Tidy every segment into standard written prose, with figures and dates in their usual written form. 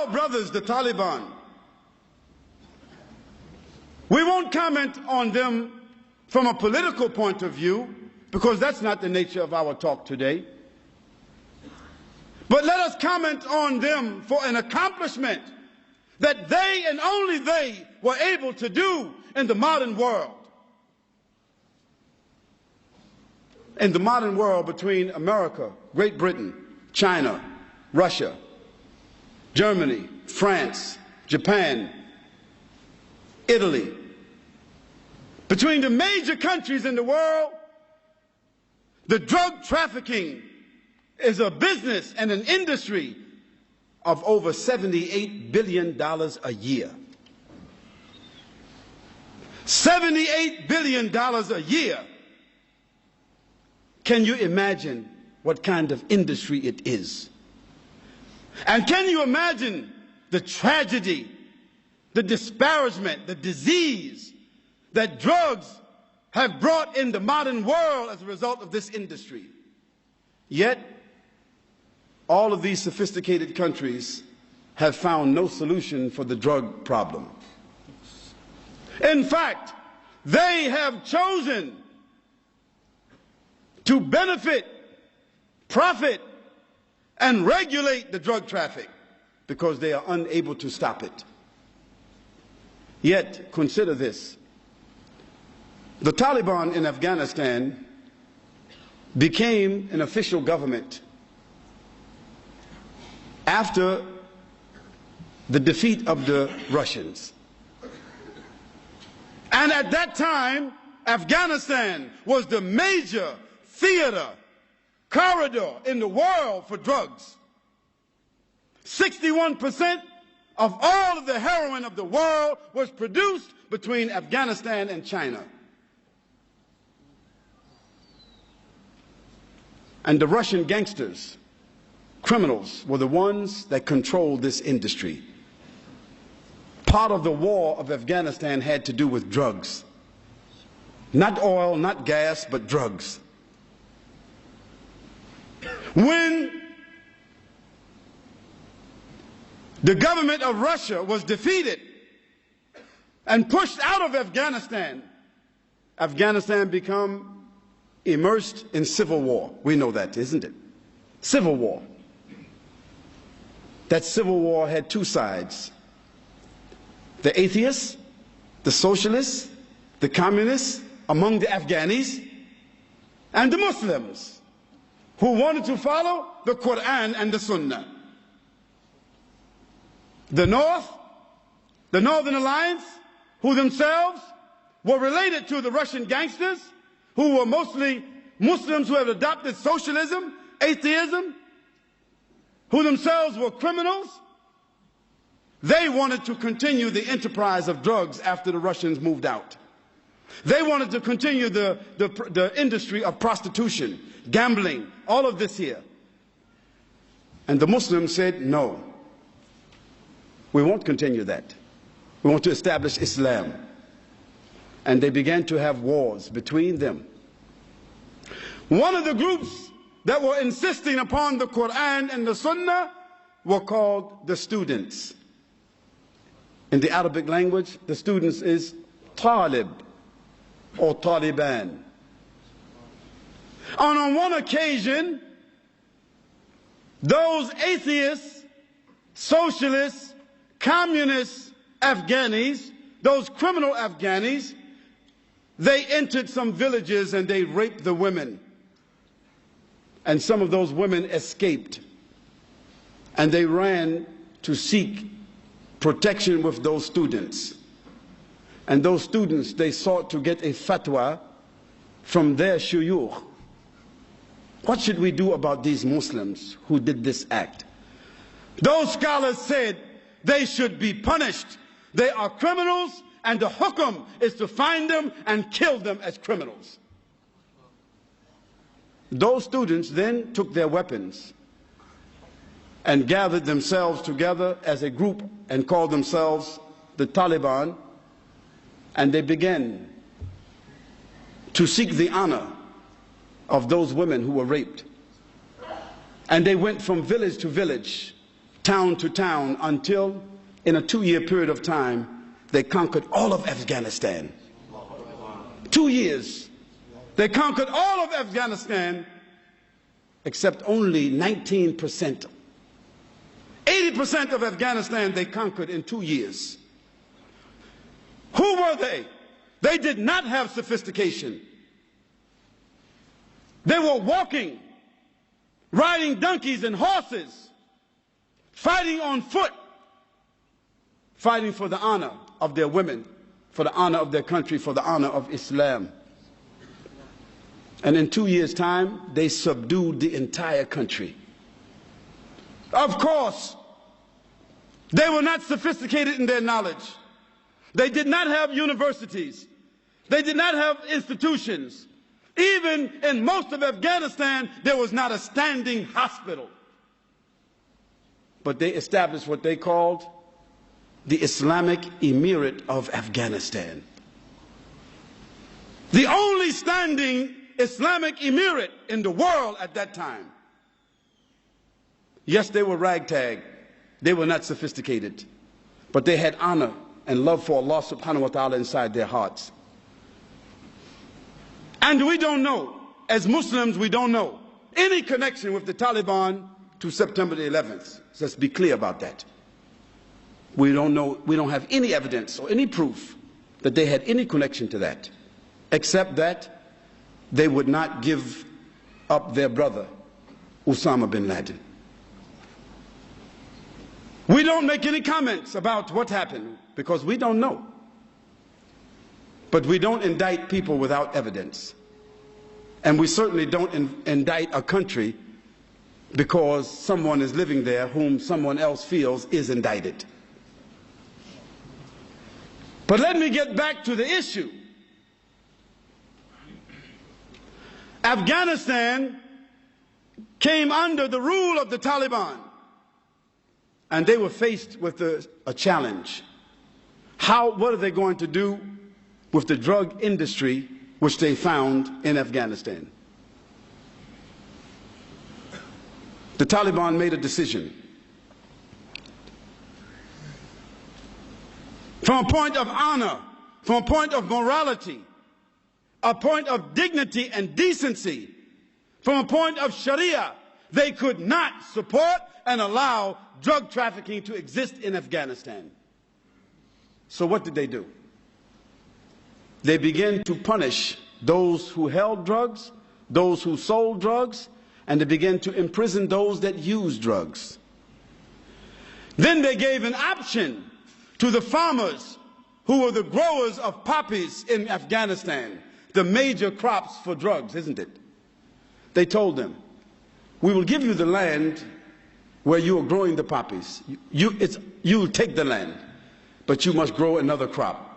our brothers, the Taliban, we won't comment on them from a political point of view, because that's not the nature of our talk today. But let us comment on them for an accomplishment that they and only they were able to do in the modern world. In the modern world, between America, Great Britain, China, Russia, Germany, France, Japan, Italy, between the major countries in the world, the drug trafficking is a business and an industry of over $78 billion a year. $78 billion a year. Can you imagine what kind of industry it is? And can you imagine the tragedy, the disparagement, the disease that drugs have brought in the modern world as a result of this industry? Yet, all of these sophisticated countries have found no solution for the drug problem. In fact, they have chosen to benefit, profit, and regulate the drug traffic because they are unable to stop it. Yet, consider this. The Taliban in Afghanistan became an official government after the defeat of the Russians. And at that time, Afghanistan was the major theater, corridor in the world for drugs. 61% of all of the heroin of the world was produced between Afghanistan and China. And the Russian gangsters, criminals, were the ones that controlled this industry. Part of the war of Afghanistan had to do with drugs. Not oil, not gas, but drugs. When the government of Russia was defeated and pushed out of Afghanistan, Afghanistan became immersed in civil war. We know that, isn't it? Civil war. That civil war had two sides. The atheists, the socialists, the communists among the Afghanis, and the Muslims who wanted to follow the Quran and the Sunnah. The North, the Northern Alliance, who themselves were related to the Russian gangsters, who were mostly Muslims who had adopted socialism, atheism, who themselves were criminals. They wanted to continue the enterprise of drugs after the Russians moved out. They wanted to continue the industry of prostitution, gambling, all of this here. And the Muslims said, no, we won't continue that. We want to establish Islam. And they began to have wars between them. One of the groups that were insisting upon the Quran and the Sunnah were called the students. In the Arabic language, the students is Talib or Taliban. And on one occasion, those atheists, socialists, communist Afghanis, those criminal Afghanis, they entered some villages and they raped the women. And some of those women escaped. And they ran to seek protection with those students. And those students, they sought to get a fatwa from their shuyukh. What should we do about these Muslims who did this act? Those scholars said they should be punished. They are criminals, and the hukum is to find them and kill them as criminals. Those students then took their weapons and gathered themselves together as a group and called themselves the Taliban, and they began to seek the honor of those women who were raped. And they went from village to village town to town, until in a 2-year period of time, they conquered all of Afghanistan. 2 years. They conquered all of Afghanistan except only 19%. 80% of Afghanistan they conquered in 2 years. Who were they? They did not have sophistication. They were walking, riding donkeys and horses, fighting on foot, fighting for the honor of their women, for the honor of their country, for the honor of Islam. And in 2 years' time, they subdued the entire country. Of course, they were not sophisticated in their knowledge. They did not have universities. They did not have institutions. Even in most of Afghanistan, there was not a standing hospital. But they established what they called the Islamic Emirate of Afghanistan. The only standing Islamic Emirate in the world at that time. Yes, they were ragtag. They were not sophisticated. But they had honor and love for Allah subhanahu wa ta'ala inside their hearts. And we don't know, as Muslims, we don't know any connection with the Taliban to September the 11th. So let's be clear about that. We don't know, we don't have any evidence or any proof that they had any connection to that, except that they would not give up their brother, Osama bin Laden. We don't make any comments about what happened because we don't know. But we don't indict people without evidence. And we certainly don't indict a country because someone is living there whom someone else feels is indicted. But let me get back to the issue. Afghanistan came under the rule of the Taliban, and they were faced with a challenge. What are they going to do with the drug industry which they found in Afghanistan? The Taliban made a decision. From a point of honor, from a point of morality, a point of dignity and decency, from a point of Sharia, they could not support and allow drug trafficking to exist in Afghanistan. So what did they do? They began to punish those who held drugs, those who sold drugs, and they began to imprison those that used drugs. Then they gave an option to the farmers who were the growers of poppies in Afghanistan, the major crops for drugs, isn't it? They told them, we will give you the land where you are growing the poppies. You take the land, but you must grow another crop.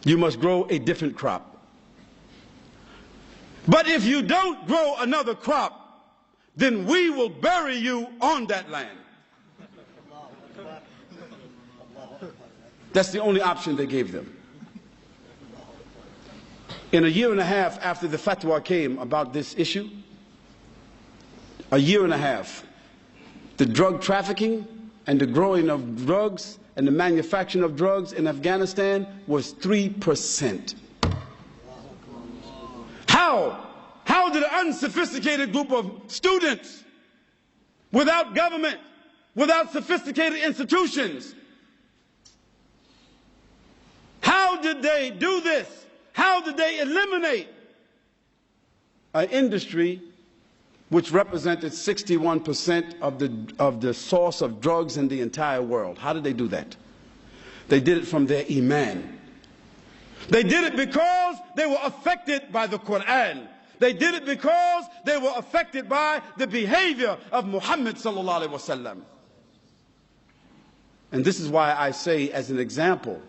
You must grow a different crop. But if you don't grow another crop, then we will bury you on that land. That's the only option they gave them. In a year and a half after the fatwa came about this issue, a year and a half, the drug trafficking and the growing of drugs and the manufacturing of drugs in Afghanistan was 3%. How did an unsophisticated group of students, without government, without sophisticated institutions, how did they do this? How did they eliminate an industry which represented 61% of the source of drugs in the entire world? How did they do that? They did it from their iman. They did it because they were affected by the Quran. They did it because they were affected by the behavior of Muhammad sallallahu alaihi wasallam. And this is why I say, as an example,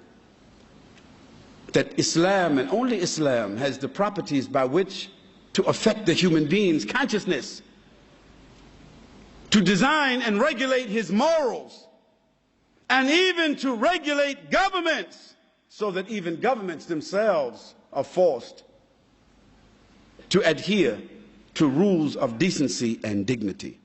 that Islam, and only Islam, has the properties by which to affect the human being's consciousness, to design and regulate his morals, and even to regulate governments, so that even governments themselves are forced to adhere to rules of decency and dignity.